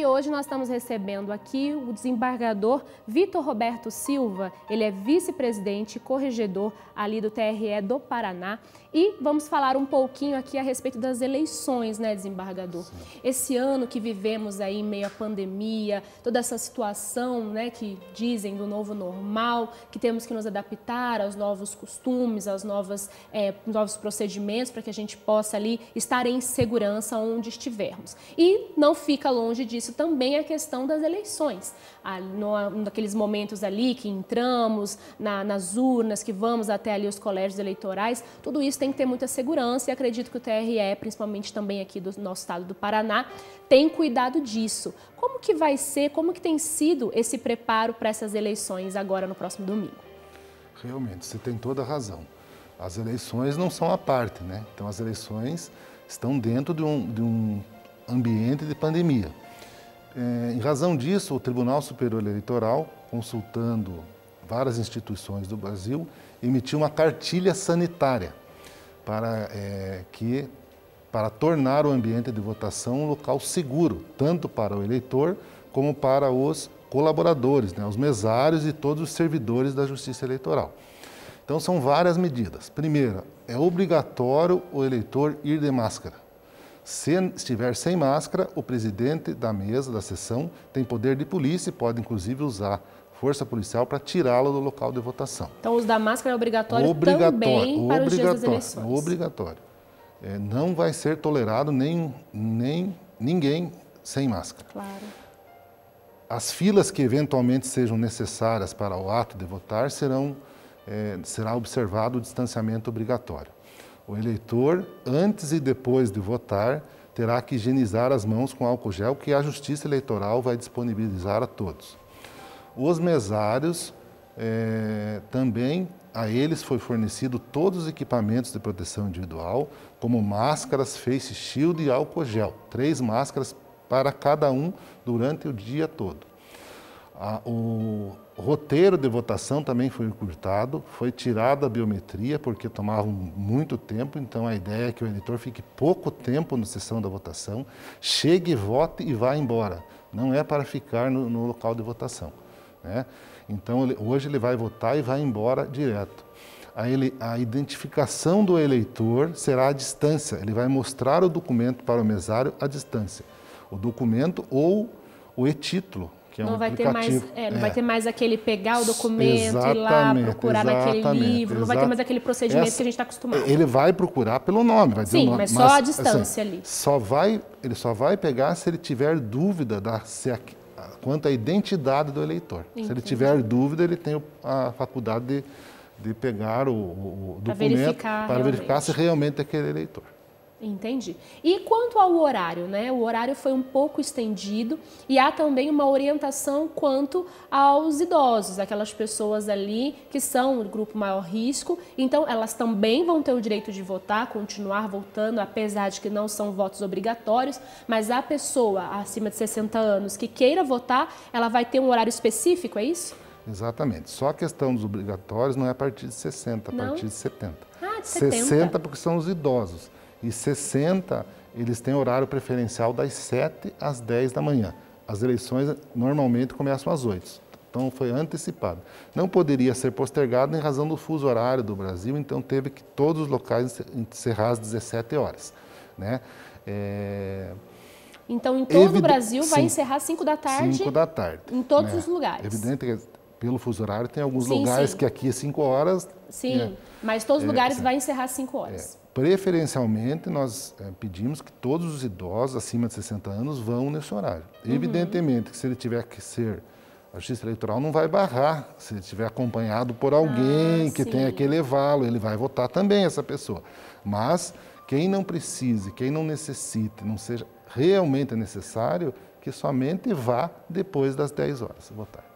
hoje nós estamos recebendo aqui o desembargador Vitor Roberto Silva. Ele é vice-presidente e corregedor ali do TRE do Paraná. E vamos falar um pouquinho aqui a respeito das eleições, né, desembargador? Sim. Esse ano que vivemos aí em meio à pandemia, toda essa situação, né, que dizem do novo normal, que temos que nos adaptar aos novos costumes, aos novos procedimentos para que a gente possa ali estar em segurança onde estivermos. E não fica longe disso também a questão das eleições. Naqueles momentos ali que entramos nas urnas, que vamos até ali os colégios eleitorais, tudo isso tem que ter muita segurança e acredito que o TRE, principalmente também aqui do nosso estado do Paraná, tem cuidado disso. Como que vai ser, como que tem sido esse preparo para essas eleições agora no próximo domingo? Realmente, você tem toda a razão. As eleições não são à parte, né? Então as eleições estão dentro de um ambiente de pandemia. Em razão disso, o Tribunal Superior Eleitoral, consultando várias instituições do Brasil, emitiu uma cartilha sanitária para tornar o ambiente de votação um local seguro, tanto para o eleitor como para os colaboradores, né, os mesários e todos os servidores da Justiça Eleitoral. Então são várias medidas. Primeiro, é obrigatório o eleitor ir de máscara. Se estiver sem máscara, o presidente da mesa, da sessão, tem poder de polícia e pode inclusive usar força policial para tirá-lo do local de votação. Então, o uso da máscara é obrigatório também para os dias das eleições? Obrigatório. Não vai ser tolerado nem ninguém sem máscara. Claro. As filas que eventualmente sejam necessárias para o ato de votar será observado o distanciamento obrigatório. O eleitor, antes e depois de votar, terá que higienizar as mãos com álcool gel, que a Justiça Eleitoral vai disponibilizar a todos. Os mesários, também a eles foi fornecido todos os equipamentos de proteção individual, como máscaras, face shield e álcool gel. 3 máscaras para cada um durante o dia todo. O roteiro de votação também foi encurtado, foi tirada a biometria, porque tomava muito tempo, então a ideia é que o eleitor fique pouco tempo na sessão da votação, chegue, vote e vá embora. Não é para ficar no local de votação. Então, hoje ele vai votar e vai embora direto. A identificação do eleitor será à distância, ele vai mostrar o documento para o mesário à distância. O documento ou o e-título, que é um aplicativo. Não vai ter mais aquele pegar o documento, ir lá procurar naquele livro, não vai ter mais aquele procedimento que a gente está acostumado. Ele vai procurar pelo nome, vai dizer o nome. Mas só a distância ali. Ele só vai pegar se ele tiver dúvida quanto à identidade do eleitor. Entendi. Se ele tiver dúvida, ele tem a faculdade de pegar o documento para verificar se realmente é aquele eleitor. Entendi. E quanto ao horário, né? O horário foi um pouco estendido e há também uma orientação quanto aos idosos, aquelas pessoas ali que são do grupo maior risco. Então, elas também vão ter o direito de votar, continuar votando, apesar de que não são votos obrigatórios, mas a pessoa acima de 60 anos que queira votar, ela vai ter um horário específico, é isso? Exatamente. Só a questão dos obrigatórios não é a partir de 60, a partir de 70. Ah, de 70. 60 porque são os idosos. E 60, eles têm horário preferencial das 7 às 10 da manhã. As eleições normalmente começam às 8, então foi antecipado. Não poderia ser postergado em razão do fuso horário do Brasil, então teve que todos os locais encerrar às 17 horas. Né? Então, em todo o Brasil vai encerrar às 5 da tarde? 5 da tarde. Em todos os lugares? Evidente que pelo fuso horário tem alguns lugares que aqui é 5 horas. Sim, mas todos os lugares vai encerrar às 5 horas. Preferencialmente, nós pedimos que todos os idosos acima de 60 anos vão nesse horário. Evidentemente que se ele tiver que ser, a Justiça Eleitoral não vai barrar, se ele estiver acompanhado por alguém que tenha que levá-lo, ele vai votar também essa pessoa. Mas quem não precise, quem não necessite, não seja realmente necessário, que somente vá depois das 10 horas votar.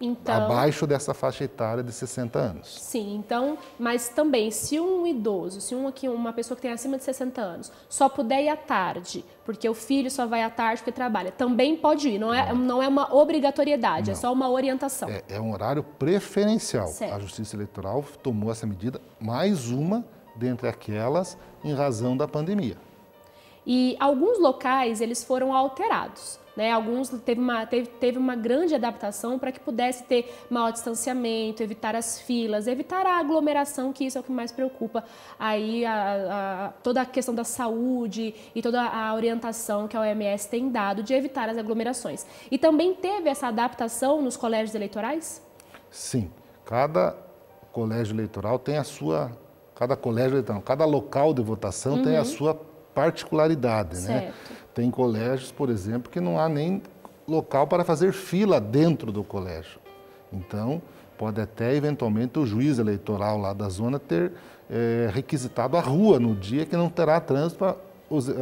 Então, abaixo dessa faixa etária de 60 anos. Sim, então, mas também, se um idoso, se uma pessoa que tem acima de 60 anos, só puder ir à tarde, porque o filho só vai à tarde porque trabalha, também pode ir, não é uma obrigatoriedade, é só uma orientação. É um horário preferencial. Certo. A Justiça Eleitoral tomou essa medida, mais uma dentre aquelas, em razão da pandemia. E alguns locais, eles foram alterados. né? Alguns teve uma grande adaptação para que pudesse ter maior distanciamento, evitar as filas, evitar a aglomeração, que isso é o que mais preocupa aí toda a questão da saúde e toda a orientação que a OMS tem dado de evitar as aglomerações. E também teve essa adaptação nos colégios eleitorais? Sim, cada colégio eleitoral tem a sua, cada local de votação tem a sua particularidade, né? Tem colégios, por exemplo, que não há nem local para fazer fila dentro do colégio. Então, pode até, eventualmente, o juiz eleitoral lá da zona ter requisitado a rua no dia que não terá trânsito para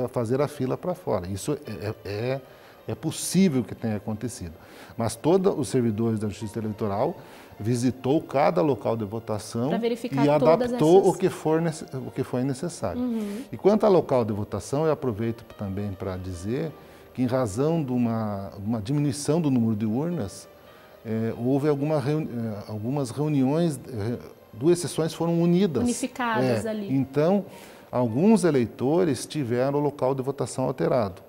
fazer a fila para fora. Isso é possível que tenha acontecido. Mas todos os servidores da Justiça Eleitoral visitou cada local de votação e adaptou o que foi necessário. E quanto ao local de votação, eu aproveito também para dizer que, em razão de uma diminuição do número de urnas, houve algumas reuniões, 2 sessões foram unificadas ali. Então, alguns eleitores tiveram o local de votação alterado.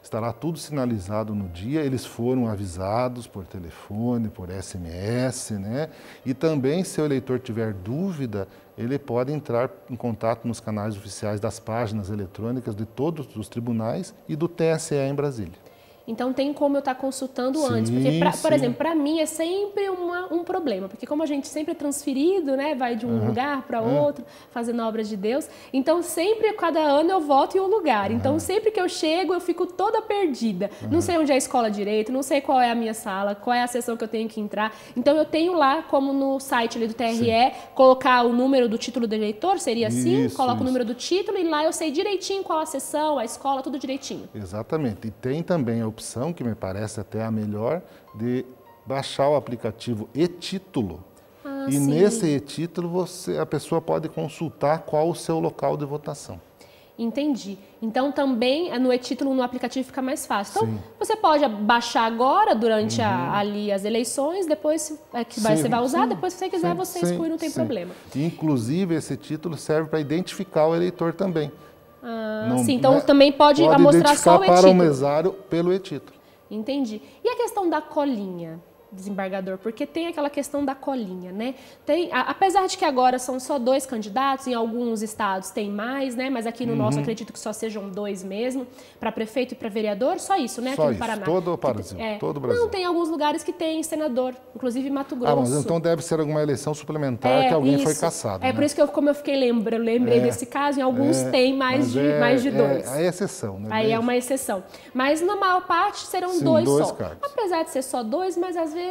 Estará tudo sinalizado no dia, eles foram avisados por telefone, por SMS, né? E também, se o eleitor tiver dúvida, ele pode entrar em contato nos canais oficiais das páginas eletrônicas de todos os tribunais e do TSE em Brasília. Então tem como eu estar consultando antes, porque, por exemplo, para mim é sempre um problema, porque como a gente sempre é transferido, né, vai de um lugar para outro, fazendo a obra de Deus, então sempre, cada ano eu voto em um lugar, então sempre que eu chego eu fico toda perdida, não sei onde é a escola direito, não sei qual é a minha sala, qual é a sessão que eu tenho que entrar, então eu tenho lá, como no site ali do TRE, colocar o número do título do eleitor, seria assim? Coloco o número do título e lá eu sei direitinho qual a sessão, a escola, tudo direitinho. Exatamente, e tem também a opção, que me parece até a melhor, de baixar o aplicativo e-Título. E nesse e-Título a pessoa pode consultar qual o seu local de votação. Entendi. Então também no e-Título, no aplicativo, fica mais fácil. Então você pode baixar agora, durante ali as eleições, depois você vai usar, depois se você quiser você exclui, não tem problema. Inclusive esse título serve para identificar o eleitor também. Então também pode mostrar só o e-Título. Para o mesário pelo e-Título. Entendi. E a questão da colinha, desembargador? Porque tem aquela questão da colinha, né? Apesar de que agora são só 2 candidatos, em alguns estados tem mais, né? Mas aqui no nosso acredito que só sejam 2 mesmo, para prefeito e para vereador, só isso, né? Só aqui no isso, Paraná. todo o Brasil, todo o Brasil. Não, tem alguns lugares que tem senador, inclusive Mato Grosso. Mas então deve ser alguma eleição suplementar que alguém foi cassado. Por isso que como eu fiquei lembrei desse caso, em alguns tem mais de 2. É exceção, né? Aí é uma exceção. Mas na maior parte serão 2 só. Cargos. Apesar de ser só 2, mas às vezes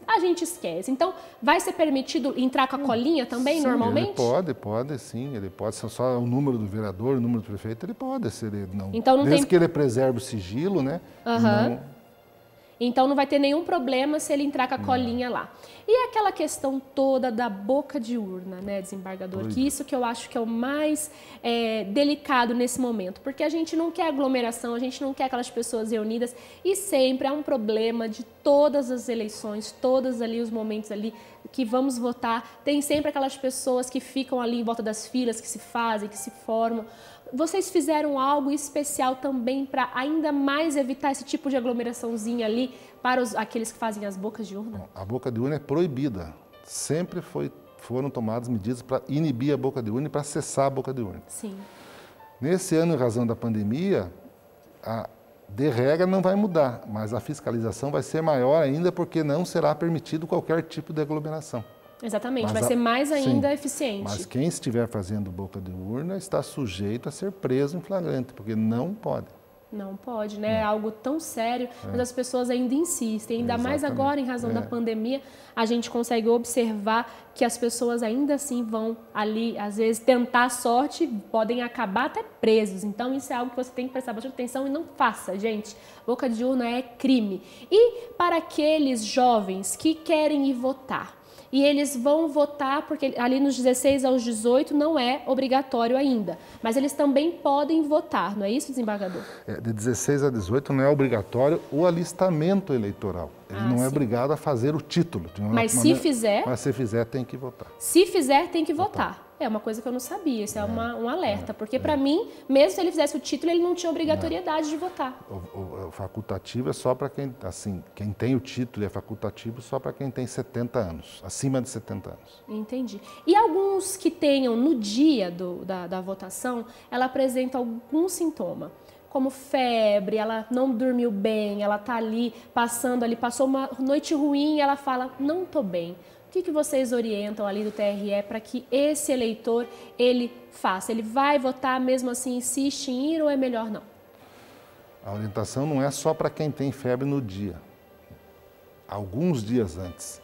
a gente esquece. Então, vai ser permitido entrar com a colinha também, normalmente? Ele pode sim. Ele pode ser só o número do vereador, o número do prefeito, ele pode ser. Então, desde que ele preserve o sigilo, né? Então não vai ter nenhum problema se ele entrar com a colinha lá. E aquela questão toda da boca de urna, né, desembargador? Que isso que eu acho que é o mais delicado nesse momento. Porque a gente não quer aglomeração, a gente não quer aquelas pessoas reunidas. E sempre é um problema de todas as eleições, todos ali os momentos ali que vamos votar. Tem sempre aquelas pessoas que ficam ali em volta das filas, que se fazem, que se formam. Vocês fizeram algo especial também para ainda mais evitar esse tipo de aglomeraçãozinha ali para aqueles que fazem as bocas de urna? A boca de urna é proibida. Sempre foram tomadas medidas para inibir a boca de urna e para cessar a boca de urna. Sim. Nesse ano, em razão da pandemia, de regra não vai mudar, mas a fiscalização vai ser maior ainda porque não será permitido qualquer tipo de aglomeração. Exatamente, vai ser mais ainda eficiente. Mas quem estiver fazendo boca de urna está sujeito a ser preso em flagrante, porque não pode. Não pode, né? É algo tão sério, mas as pessoas ainda insistem. Ainda mais agora, em razão da pandemia, a gente consegue observar que as pessoas ainda assim vão ali, às vezes, tentar a sorte, podem acabar até presos. Então, isso é algo que você tem que prestar bastante atenção e não faça, gente. Boca de urna é crime. E para aqueles jovens que querem ir votar, e eles vão votar, porque ali nos 16 aos 18 não é obrigatório ainda, mas eles também podem votar, não é isso, desembargador? De 16 a 18 não é obrigatório o alistamento eleitoral. Ele não é obrigado a fazer o título. Mas se fizer... Mas se fizer, tem que votar. Se fizer, tem que votar. É uma coisa que eu não sabia, isso é um alerta, porque para mim, mesmo se ele fizesse o título, ele não tinha obrigatoriedade de votar. facultativo é só para quem, assim, quem tem o título é facultativo só para quem tem 70 anos, acima de 70 anos. Entendi. E alguns que tenham no dia da votação, ela apresenta algum sintoma, como febre, ela não dormiu bem, ela está ali, passou uma noite ruim e ela fala, não estou bem. O que vocês orientam ali do TRE para que esse eleitor, ele faça? Ele vai votar mesmo assim, insiste em ir ou é melhor não? A orientação não é só para quem tem febre no dia. Alguns dias antes,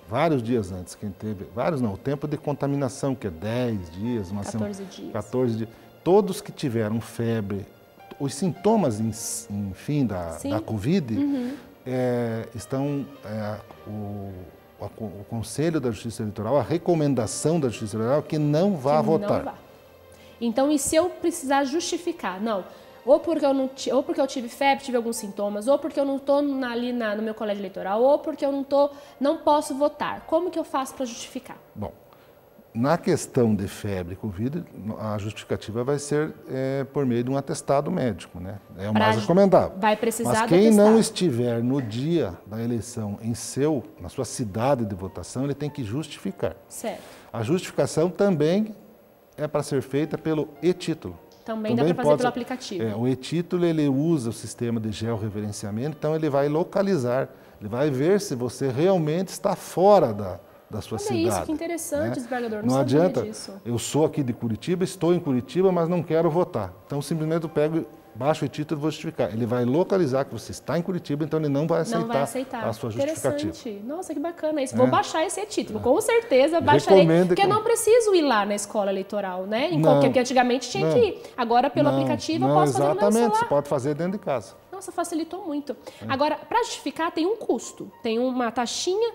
vários dias antes, quem teve, vários não, o tempo de contaminação, que é 10 dias, uma 14 dias. 14 dias. Todos que tiveram febre, os sintomas, enfim, da Covid, estão... O Conselho da Justiça Eleitoral, a recomendação da Justiça Eleitoral é que não vá votar. Não vá. Então, e se eu precisar justificar? Não, ou porque eu tive febre, tive alguns sintomas, ou porque eu não estou ali no meu colégio eleitoral, ou porque eu não posso votar. Como que eu faço para justificar? Bom, na questão de febre e Covid, a justificativa vai ser por meio de um atestado médico, né? É o mais recomendável. Vai precisar Mas quem não estiver no dia da eleição na sua cidade de votação, ele tem que justificar. Certo. A justificação também é para ser feita pelo e-título. Também dá para fazer pelo aplicativo. O e-título, ele usa o sistema de georreferenciamento, então ele vai localizar, ele vai ver se você realmente está fora da sua cidade. Isso, que interessante, desembargador. Não adianta, eu sou aqui de Curitiba, estou em Curitiba, mas não quero votar. Então, simplesmente eu pego, baixo o título e vou justificar. Ele vai localizar que você está em Curitiba, então ele não vai aceitar a sua justificativa. Interessante. Nossa, que bacana isso. Vou baixar esse título, com certeza baixarei, porque eu não preciso ir lá na escola eleitoral, né? Porque antigamente tinha que ir. Agora, pelo aplicativo, eu posso fazer no meu celular. Exatamente, você pode fazer dentro de casa. Nossa, facilitou muito. Agora, para justificar, tem um custo. Tem uma taxinha,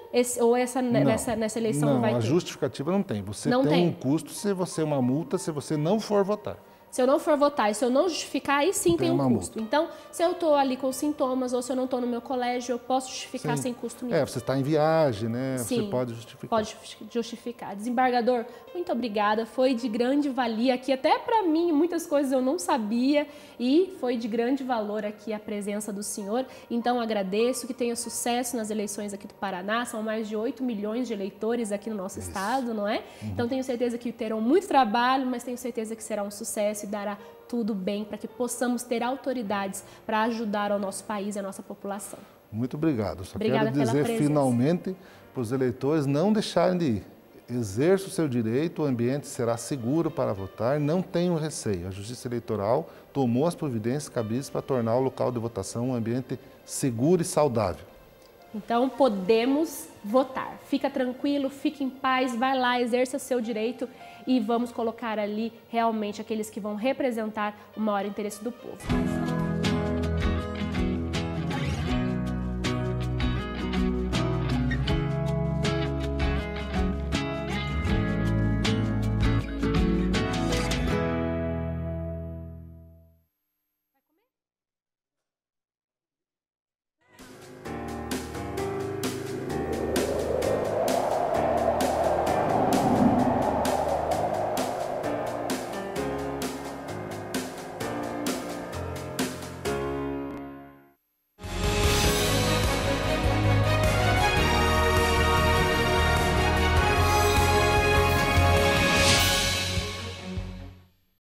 nessa eleição não vai ter? Não, a justificativa não tem. Você tem um custo se você uma multa se você não for votar. Se eu não for votar e se eu não justificar, aí sim tem um custo. Então, se eu estou ali com sintomas ou se eu não estou no meu colégio, eu posso justificar sem custo nenhum. Você está em viagem, né? Sim, você pode justificar. Pode justificar. Desembargador, muito obrigada. Foi de grande valia aqui, até para mim, muitas coisas eu não sabia e foi de grande valor aqui a presença do senhor. Então, agradeço, que tenha sucesso nas eleições aqui do Paraná. São mais de 8 milhões de eleitores aqui no nosso estado, não é? Então, tenho certeza que terão muito trabalho, mas tenho certeza que será um sucesso e dará tudo bem para que possamos ter autoridades para ajudar o nosso país e a nossa população. Muito obrigado. Só quero dizer finalmente para os eleitores não deixarem de ir. Exerça o seu direito, o ambiente será seguro para votar, não tenham receio. A Justiça Eleitoral tomou as providências cabíveis para tornar o local de votação um ambiente seguro e saudável. Então, podemos votar. Fica tranquilo, fique em paz, vai lá, exerça seu direito e vamos colocar ali realmente aqueles que vão representar o maior interesse do povo.